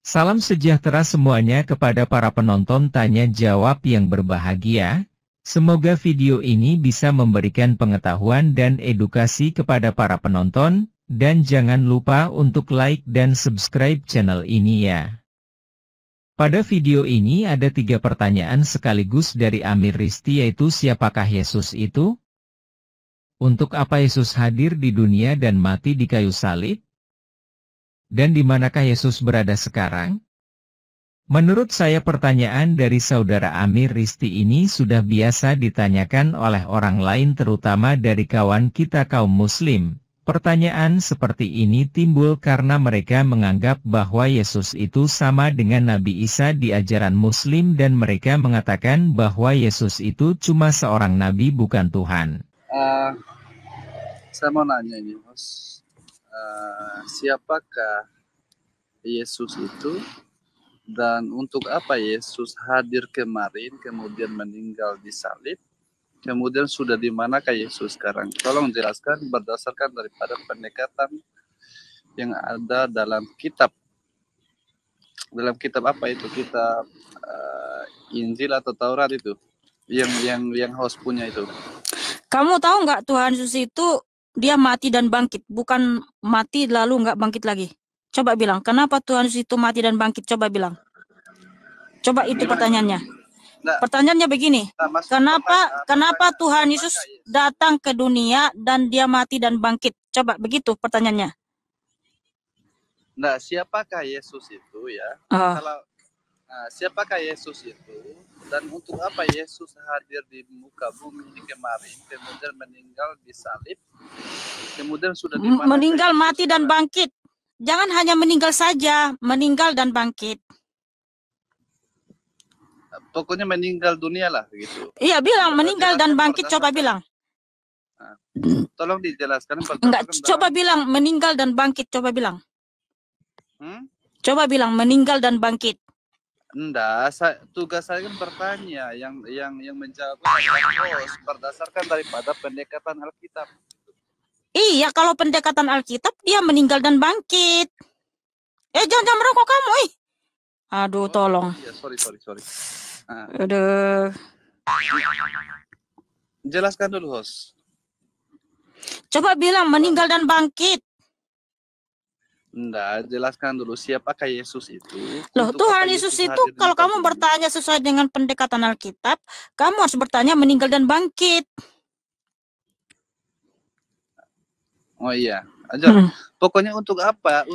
Salam sejahtera semuanya kepada para penonton tanya jawab yang berbahagia. Semoga video ini bisa memberikan pengetahuan dan edukasi kepada para penonton, dan jangan lupa untuk like dan subscribe channel ini ya. Pada video ini ada 3 pertanyaan sekaligus dari Amir Risti, yaitu siapakah Yesus itu? Untuk apa Yesus hadir di dunia dan mati di kayu salib? Dan di manakah Yesus berada sekarang? Menurut saya pertanyaan dari saudara Amir Risti ini sudah biasa ditanyakan oleh orang lain, terutama dari kawan kita kaum muslim. Pertanyaan seperti ini timbul karena mereka menganggap bahwa Yesus itu sama dengan Nabi Isa di ajaran muslim, dan mereka mengatakan bahwa Yesus itu cuma seorang nabi, bukan Tuhan. Saya mau nanya ini, Mas. Siapakah Yesus itu, dan untuk apa Yesus hadir kemarin, kemudian meninggal di salib, kemudian sudah di manakah Yesus sekarang? Tolong jelaskan berdasarkan daripada pendekatan yang ada dalam kitab. Dalam kitab apa itu? Kitab Injil atau Taurat itu? Yang host punya itu. Kamu tahu nggak Tuhan Yesus itu dia mati dan bangkit, bukan mati lalu nggak bangkit lagi. Coba bilang, kenapa Tuhan Yesus itu mati dan bangkit? Coba bilang. Coba itu pertanyaannya. Pertanyaannya begini, kenapa Tuhan Yesus datang ke dunia dan dia mati dan bangkit? Coba begitu pertanyaannya. Nah, siapakah Yesus itu ya? Siapakah Yesus itu, dan untuk apa Yesus hadir di muka bumi ini kemarin, kemudian meninggal di salib, kemudian sudah di mana? Meninggal, mati dan bangkit. Jangan hanya meninggal saja, meninggal dan bangkit. Pokoknya meninggal dunia lah gitu. Iya, bilang meninggal dan bangkit, coba bilang. Tolong dijelaskan. Enggak, coba bilang meninggal dan bangkit, coba bilang. Coba bilang meninggal dan bangkit. Enggak, tugas saya kan bertanya, yang menjawab berdasarkan daripada pendekatan Alkitab. Iya, kalau pendekatan Alkitab dia meninggal dan bangkit. Jangan merokok kamu, Aduh, tolong. Iya, sorry. Aduh. Jelaskan dulu, host. Coba bilang meninggal dan bangkit. Enggak, jelaskan dulu siapakah Yesus itu. Loh, Tuhan Yesus itu kalau kamu bertanya sesuai dengan pendekatan Alkitab, kamu harus bertanya meninggal dan bangkit. Oh iya, aja. Pokoknya untuk apa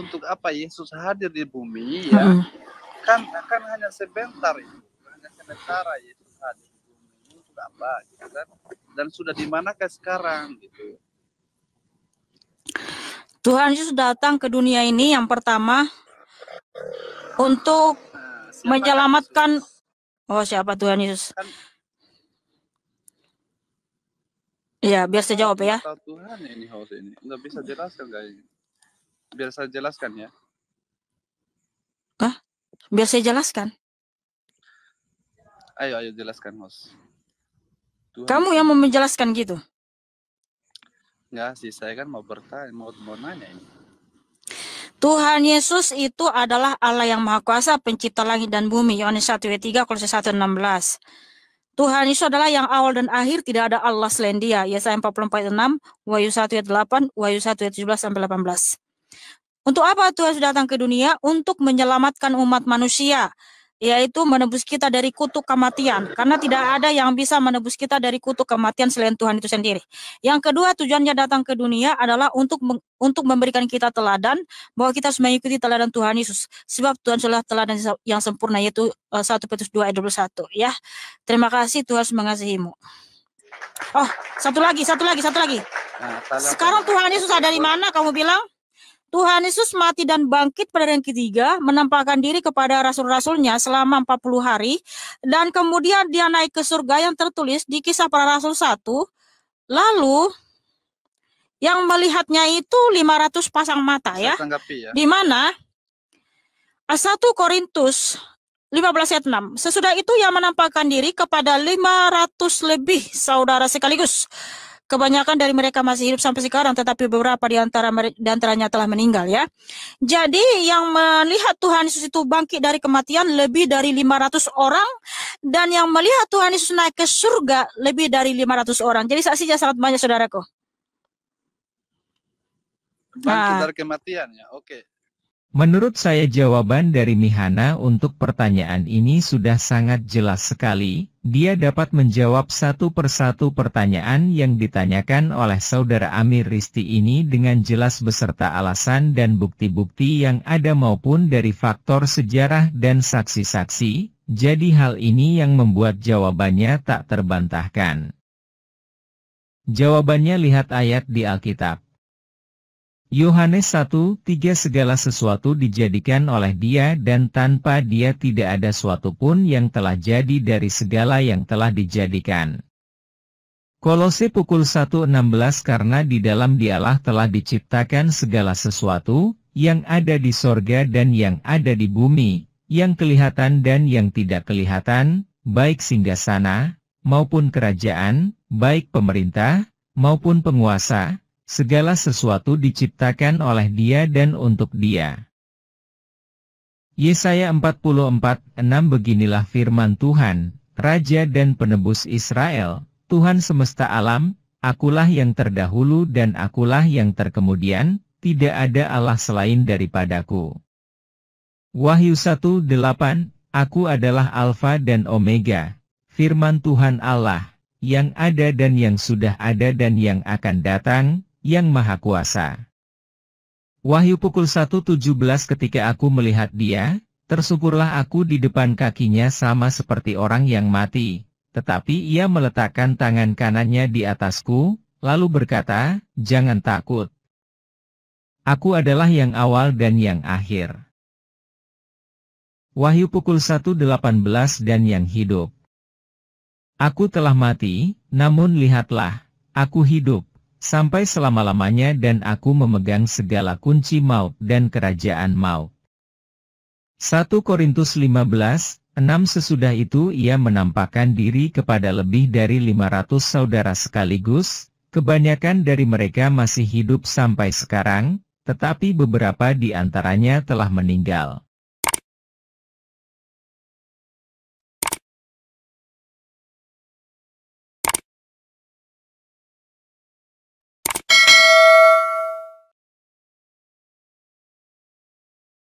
Yesus hadir di bumi ya? Kan hanya sebentar itu. Hanya sementara Yesus hadir di bumi. Untuk apa gitu kan? Dan sudah di manakah sekarang gitu. Tuhan Yesus datang ke dunia ini yang pertama untuk menyelamatkan Yesus? Siapa Tuhan Yesus? Iya, biar saya jawab ya. Tuhan ini host ini. Nggak bisa jelaskan guys. Biar saya jelaskan ya. Biar saya jelaskan. Ayo jelaskan host. Tuhan kamu yang mau menjelaskan gitu? Enggak sih, saya kan mau bertanya, mau nanya ini. Tuhan Yesus itu adalah Allah yang Maha Kuasa, pencipta langit dan bumi. Yohanes 1:3, Kolose 1:16. Tuhan Yesus adalah yang awal dan akhir, tidak ada Allah selain Dia. Yesaya 44:6, Wahyu 1:8, Wahyu 1:17-18. Untuk apa Tuhan Yesus datang ke dunia? Untuk menyelamatkan umat manusia, yaitu menebus kita dari kutuk kematian. Karena tidak ada yang bisa menebus kita dari kutuk kematian selain Tuhan itu sendiri. Yang kedua, tujuannya datang ke dunia adalah untuk memberikan kita teladan, bahwa kita harus mengikuti teladan Tuhan Yesus. Sebab Tuhan adalah teladan yang sempurna, yaitu 1 Petrus 2:21. Ya, terima kasih, Tuhan mengasihimu. Satu lagi. Sekarang Tuhan Yesus ada di mana kamu bilang? Tuhan Yesus mati dan bangkit pada hari yang ketiga, menampakkan diri kepada rasul-rasulnya selama 40 hari, dan kemudian dia naik ke surga yang tertulis di Kisah Para Rasul 1. Lalu yang melihatnya itu 500 pasang mata ya. Di mana? 1 Korintus 15:6. Sesudah itu ia menampakkan diri kepada 500 lebih saudara sekaligus. Kebanyakan dari mereka masih hidup sampai sekarang, tetapi beberapa di antaranya telah meninggal ya. Jadi yang melihat Tuhan Yesus itu bangkit dari kematian lebih dari 500 orang, dan yang melihat Tuhan Yesus naik ke surga lebih dari 500 orang. Jadi saksinya sangat banyak, saudaraku. Bangkit dari kematian ya, oke. Menurut saya jawaban dari Mihana untuk pertanyaan ini sudah sangat jelas sekali. Dia dapat menjawab satu persatu pertanyaan yang ditanyakan oleh saudara Amir Risti ini dengan jelas beserta alasan dan bukti-bukti yang ada maupun dari faktor sejarah dan saksi-saksi. Jadi hal ini yang membuat jawabannya tak terbantahkan. Jawabannya lihat ayat di Alkitab. Yohanes 1:3 segala sesuatu dijadikan oleh Dia dan tanpa Dia tidak ada suatu pun yang telah jadi dari segala yang telah dijadikan. Kolose pukul 1:16 karena di dalam Dialah telah diciptakan segala sesuatu, yang ada di sorga dan yang ada di bumi, yang kelihatan dan yang tidak kelihatan, baik singgasana, maupun kerajaan, baik pemerintah, maupun penguasa. Segala sesuatu diciptakan oleh Dia dan untuk Dia. Yesaya 44:6 beginilah firman Tuhan, Raja dan Penebus Israel, Tuhan semesta alam, Akulah yang terdahulu dan Akulah yang terkemudian, tidak ada Allah selain daripadaku. Wahyu 1:8, Aku adalah Alfa dan Omega, firman Tuhan Allah, yang ada dan yang sudah ada dan yang akan datang, yang Maha Kuasa. Wahyu pukul 1:17 ketika aku melihat Dia, tersungkurlah aku di depan kakinya sama seperti orang yang mati, tetapi Ia meletakkan tangan kanannya di atasku, lalu berkata, jangan takut. Aku adalah yang awal dan yang akhir. Wahyu pukul 1:18 dan yang hidup. Aku telah mati, namun lihatlah, aku hidup sampai selama-lamanya dan aku memegang segala kunci maut dan kerajaan maut. 1 Korintus 15:6 sesudah itu ia menampakkan diri kepada lebih dari 500 saudara sekaligus, kebanyakan dari mereka masih hidup sampai sekarang, tetapi beberapa di antaranya telah meninggal.